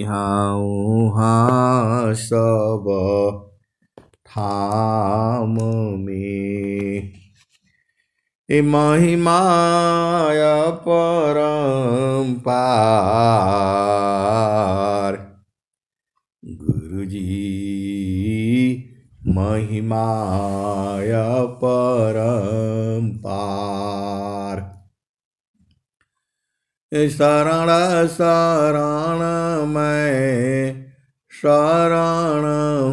यहाँ सब ठाम में महिमाय परम्पार। गुरुजी महिमाय परम्पार। शरण शरण मैं शरण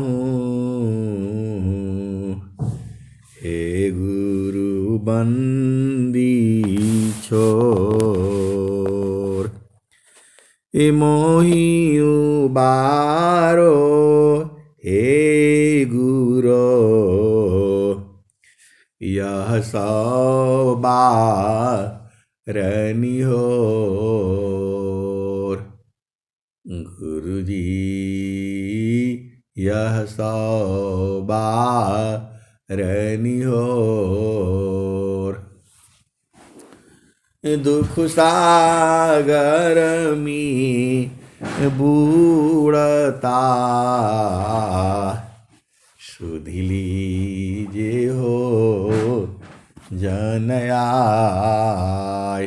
हूँ, हे गुरु बंदी छोर। मोहि उबारो हे गुरो, यह सब बारनी होर। गुरुजी यह सब बारनी होर। दुख सागर में बूढ़ता सुध लीजे हो जन आय।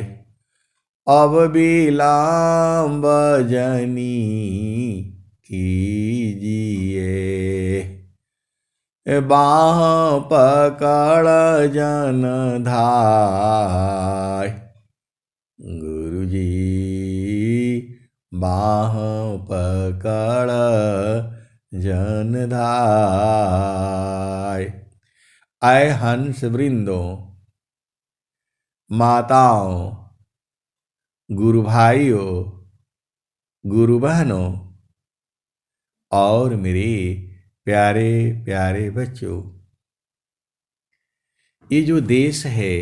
अब विलम्ब जनी कीजिए, बाह पकड़ जन धाय। गुरुजी बाह पकड़ जन धाय। आए हंस वृंदों, माताओं, गुरु भाइयों, गुरु बहनों और मेरे प्यारे प्यारे बच्चों, ये जो देश है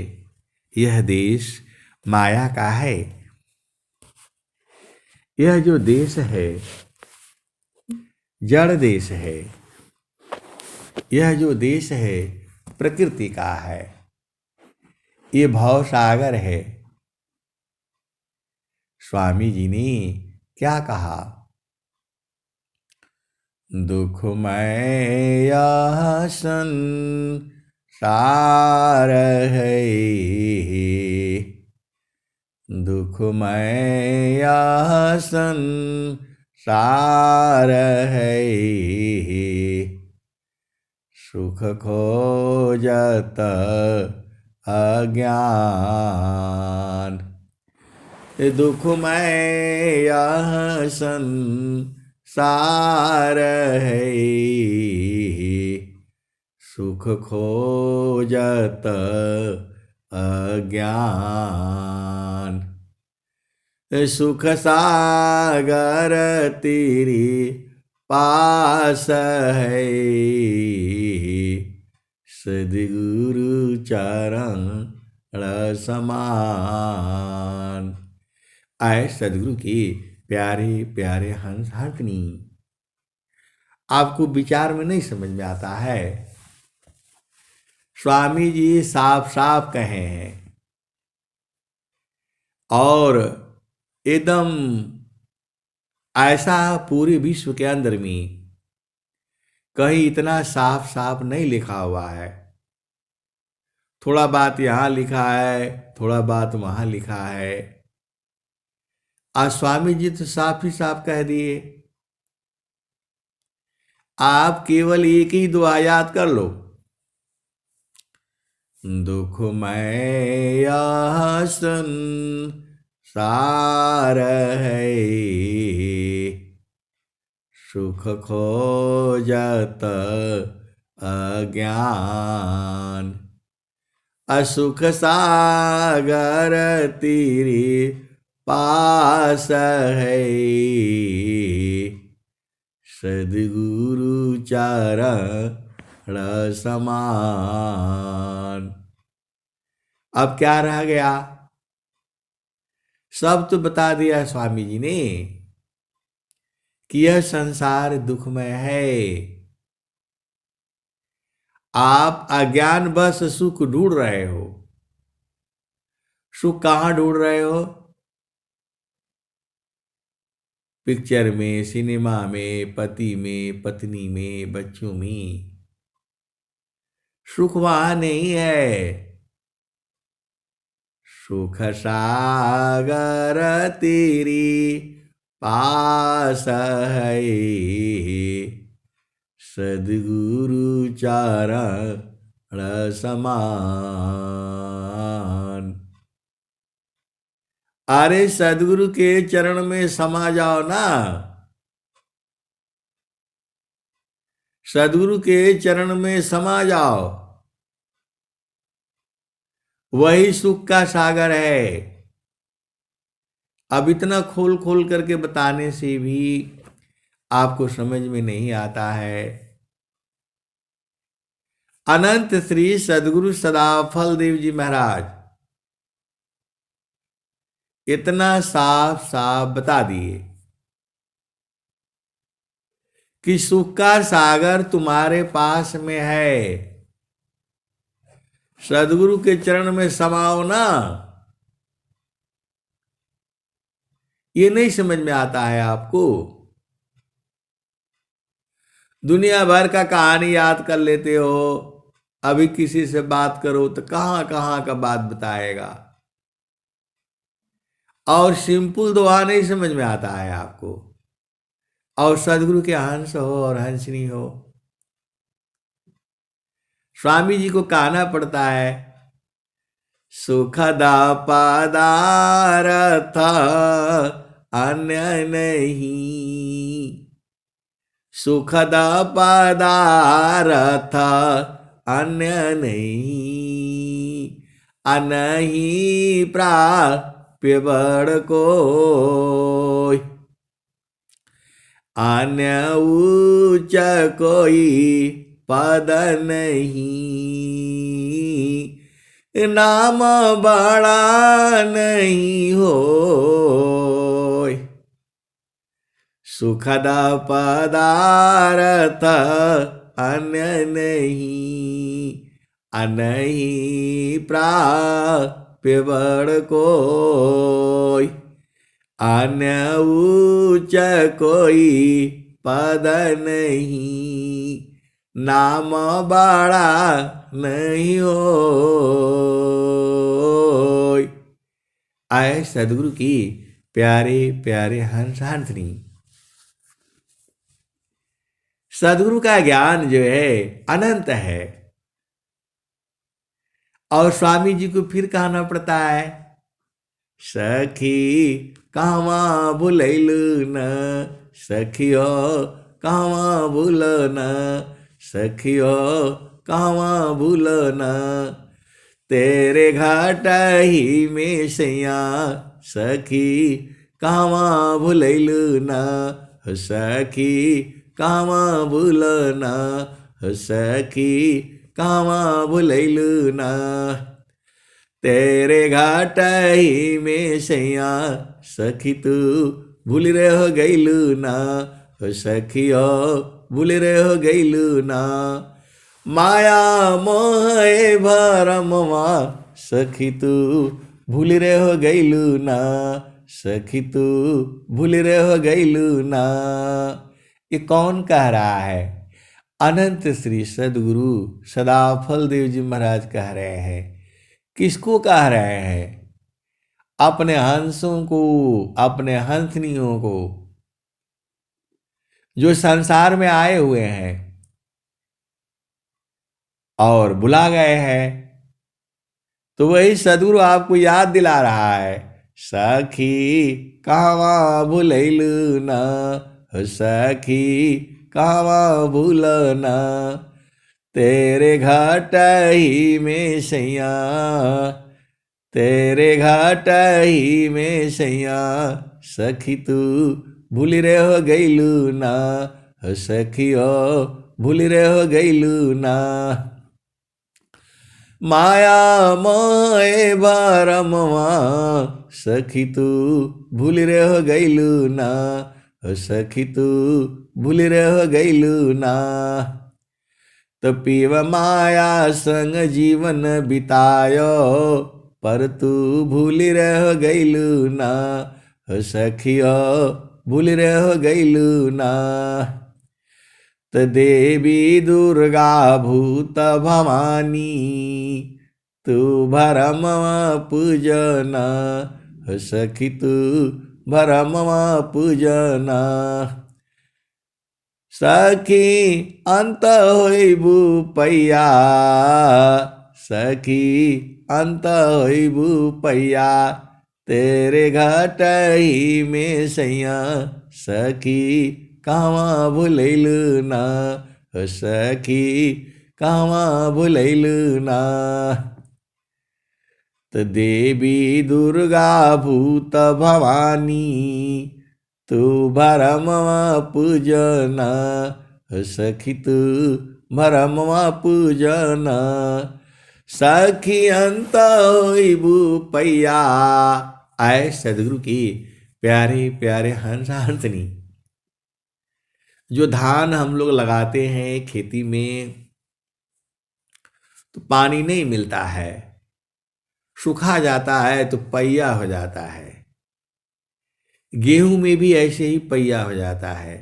यह देश माया का है। यह जो देश है जड़ देश है। यह जो देश है प्रकृति का है। ये भव सागर है। स्वामी जी ने क्या कहा? दुखमय यह संसार है, दुखमय यह संसार है। सुख खोजत अज्ञान, दुखमय यह संसार है। सुख खोजत अज्ञान, सुख सागर तेरे पास है। सद्गुरु चरण समान। आए सद्गुरु के प्यारे प्यारे हंस हरकनी, आपको विचार में नहीं समझ में आता है? स्वामी जी साफ साफ कहे हैं और एकदम ऐसा पूरे विश्व के अंदर में कहीं इतना साफ साफ नहीं लिखा हुआ है। थोड़ा बात यहाँ लिखा है, थोड़ा बात वहाँ लिखा है। आज स्वामी जी तो साफ ही साफ कह दिए, आप केवल एक ही दुआ याद कर लो। दुखमय यह संसार है, सुख खोजत अज्ञान। असुख सागर तेरे पास है। सद्गुरु चरण समान। अब क्या रह गया? सब तो बता दिया स्वामी जी ने कि यह संसार दुखमय है। आप अज्ञान बस सुख ढूंढ रहे हो। सुख कहां ढूंढ रहे हो? पिक्चर में, सिनेमा में, पति में, पत्नी में, बच्चों में। सुख वहां नहीं है। सुख सागर तेरी पास है, सद्गुरु चरण समान। अरे सद्गुरु के चरण में समा जाओ ना। सद्गुरु के चरण में समा जाओ, वही सुख का सागर है। अब इतना खोल खोल करके बताने से भी आपको समझ में नहीं आता है। अनंत श्री सद्गुरु सदाफल देव जी महाराज इतना साफ साफ बता दिए कि सुख का सागर तुम्हारे पास में है। सद्गुरु के चरण में समाओ ना। ये नहीं समझ में आता है आपको। दुनिया भर का कहानी याद कर लेते हो, अभी किसी से बात करो तो कहां कहां का बात बताएगा, और सिंपल दोहा नहीं समझ में आता है आपको। और सदगुरु के हंस हो और हंसनी हो, स्वामी जी को कहना पड़ता है सुखदा पदारथ अन्य नहीं, सुखदा पदारथ अन्य नहीं, अनहि प्राप्य बड़ कोई, अन्य उच्च कोई पद नहीं, नाम बड़ा नहीं हो, सुखद पदारथ अन्य नहीं, अनहि प्राप्य बड़ कोई, अन्य उच्च कोई पद नहीं, नाम बड़ा नहीं हो। आए सदगुरु की प्यारे प्यारे हंस हंसनी। सदगुरु का ज्ञान जो है अनंत है, और स्वामी जी को फिर कहना पड़ता है सखी कहवा भूलैलु न, सखियो कहवा भूल न, सखियो कहवा भूल न, तेरे घाट ही में सैया सखी कहवा भूलैलु न, सखी कहवा भूल न, सखी कहवा भूलैलु न, तेरे घाट ही में सैया सखी तू भूल रे हो गईलू ना, सखियो भूल रे हो गईलू ना, माया मोह भरमवा सखी तू भूल रे हो गईलू ना, सखी तू भूल रे हो गईलू ना। ये कौन कह रहा है? अनंत श्री सदगुरु सदाफल देव जी महाराज कह रहे हैं। किसको कह रहे हैं? अपने हंसों को, अपने हंसनियों को, जो संसार में आए हुए हैं और बुला गए हैं। तो वही सदगुरु आपको याद दिला रहा है सखी कहवा भूलैलु ना, सखी कहवा भूल ना, तेरे घाट ही में सैया, तेरे घाट ही में सैया सखी तू भूल रे हो गईलू ना, सखियो भूल रे हो गईलू ना, माया मोह भरमवा सखी तू भूल रे हो गईलू ना, सखी तू भूल रे हो गईलू ना, तो पीव माया संग जीवन बितायो, पर तू भूल रह गईलू ना, सखियो भूल रह गईलू ना। त देवी दुर्गा भूत भवानी, तू भरम पूजन, सखी तू भरम पूजन। सखी अंत होइबू पैया, सखी अंत होइबू पैया, तेरे घटही में सैया, सखी कहवा भुलैलू ना, सखी कहवा भुलैलू ना। त देवी दुर्गा भूत भवानी, तू भरमवा पूजन, सखी तू भरमवा पूजन। सखी अंत होइबू पैया। आए सदगुरु की प्यारे प्यारे हंस हंसनी। जो धान हम लोग लगाते हैं खेती में, तो पानी नहीं मिलता है, सूखा जाता है तो पैया हो जाता है। गेहूं में भी ऐसे ही पैया हो जाता है।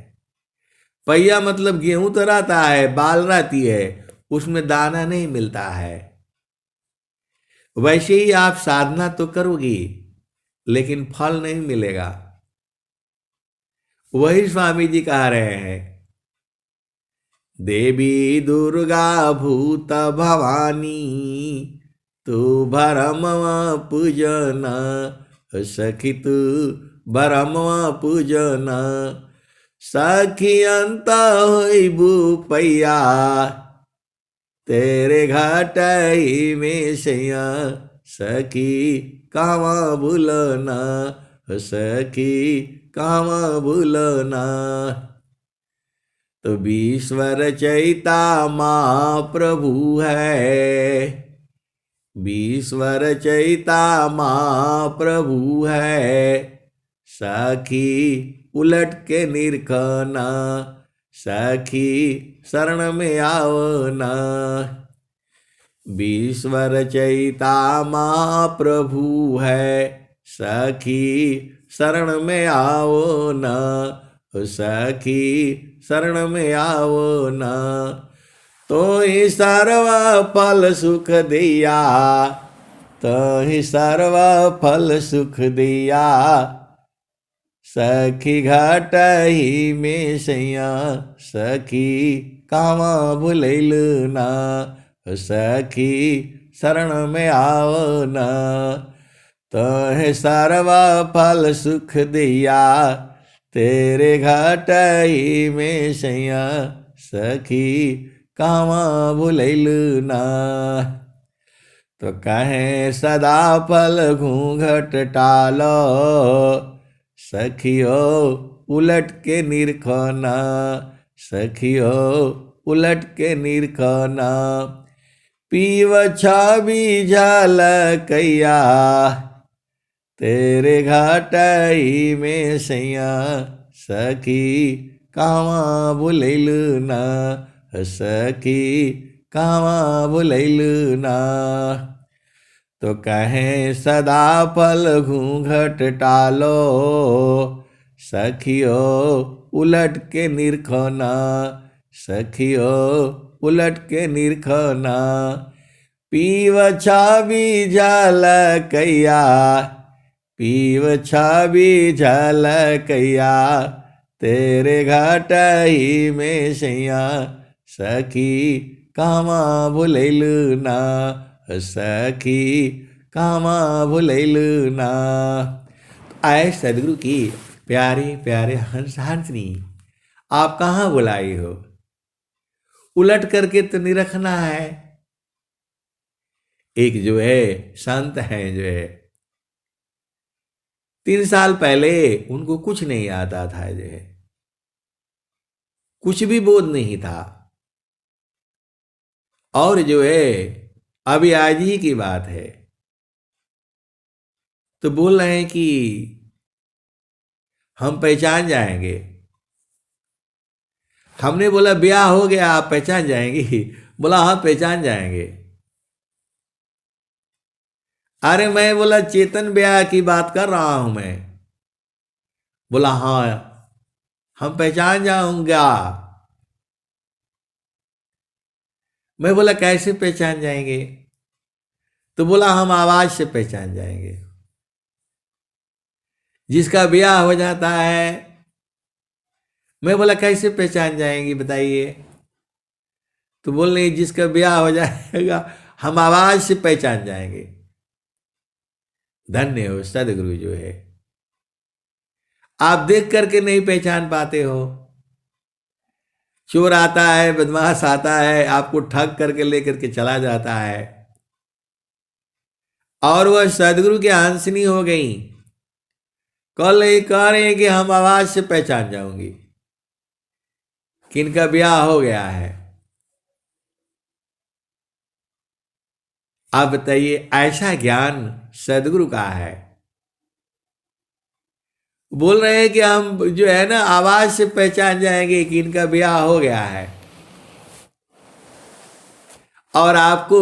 पैया मतलब गेहूं तो रहता है, बाल रहती है, उसमें दाना नहीं मिलता है। वैसे ही आप साधना तो करोगी लेकिन फल नहीं मिलेगा। वही स्वामी जी कह रहे हैं, देवी दुर्गा भूत भवानी, तू भरमवा पूजन, सखी तू भरमवा पूजन। सखी अंत होइबू पैया, तेरे घाटई में सैया, सखी कहवा भूलना, सखी कहवा भूलना। तो विश्वर चैता माँ प्रभु है, विश्वर चैता माँ प्रभु है, सखी उलट के निरखना, सखी शरण में आवना। विश्वर चैता माँ प्रभु है, सखी शरण में आओ न, सखी शरण में आओ न। तो ही सर्व फल सुख दिया, तो ही सर्व फल सुख दिया, सखी घाटही में सैया, सखी कहवा भुलैलू ना, सखी शरण में आओ न। तोहे सर्वा फल सुख दिया, तेरे घाटही में सैया, सखी कहवा भुलैलू ना। तो कहें सदा फल घूंघट टालो, सखियो उलट के निरखना, सखियो उलट के निरखना। पीव छाबी झलकैया, तेरे घाटई में सैया, सखी कहवा भुलैलू ना, सखी कहवा भुलैलू ना। तो कहें सदा फल घूंघट टालो, सखियो उलट के निरखना, सखियो उलट के निरखना। पीव छाबी झलकैया, पीव छाबी झलकैया, तेरे घाटही में सैया, सखी कहवा भुलैलू ना, सखी कहवा भुलैलू ना। आए सदगुरु की प्यारे प्यारे हंस हंसनी, आप कहाँ बुलाई हो? उलट करके तो नहीं रखना है। एक जो है संत है, जो है 3 साल पहले उनको कुछ नहीं आता था, जो है कुछ भी बोध नहीं था, और जो है अभी आज ही की बात है, तो बोल रहे हैं कि हम पहचान जाएंगे। हमने बोला ब्याह हो गया, आप पहचान जाएंगी? बोला हाँ पहचान जाएंगे। अरे मैं बोला चेतन ब्याह की बात कर रहा हूं मैं। बोला हाँ हम पहचान जाऊंगा। मैं बोला कैसे पहचान जाएंगे? तो बोला हम आवाज से पहचान जाएंगे। जिसका ब्याह हो जाता है। मैं बोला कैसे पहचान जाएंगी बताइए? तो बोल रही जिसका ब्याह हो जाएगा हम आवाज से पहचान जाएंगे। धन्य हो सदगुरु जो है। आप देख करके नहीं पहचान पाते हो। चोर आता है, बदमाश आता है, आपको ठग करके लेकर के चला जाता है, और वह सदगुरु के हंसनी हो गई। कल नहीं कह रहे हैं कि हम आवाज से पहचान जाऊंगी कि इनका ब्याह हो गया है। आप बताइए ऐसा ज्ञान सदगुरु का है। बोल रहे हैं कि हम जो है ना आवाज से पहचान जाएंगे कि इनका ब्याह हो गया है, और आपको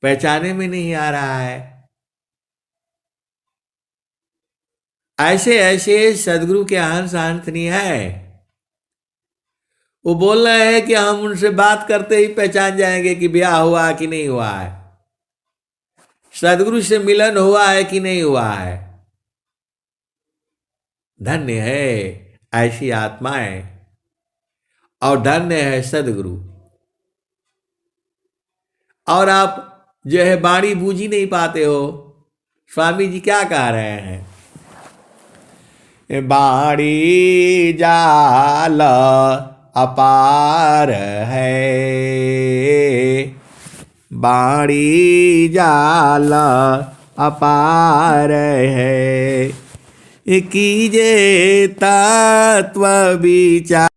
पहचाने में नहीं आ रहा है। ऐसे ऐसे सदगुरु के हंस हंसनी है। वो बोल रहे हैं कि हम उनसे बात करते ही पहचान जाएंगे कि ब्याह हुआ कि नहीं हुआ है, सदगुरु से मिलन हुआ है कि नहीं हुआ है। धन्य है ऐसी आत्माएं, और धन्य है सदगुरु। और आप जो है बाणी बूझ ही नहीं पाते हो। स्वामी जी क्या कह रहे हैं? बाणी जाल अपार है, बाणी जाल अपार है, कीजे तत्व विचार।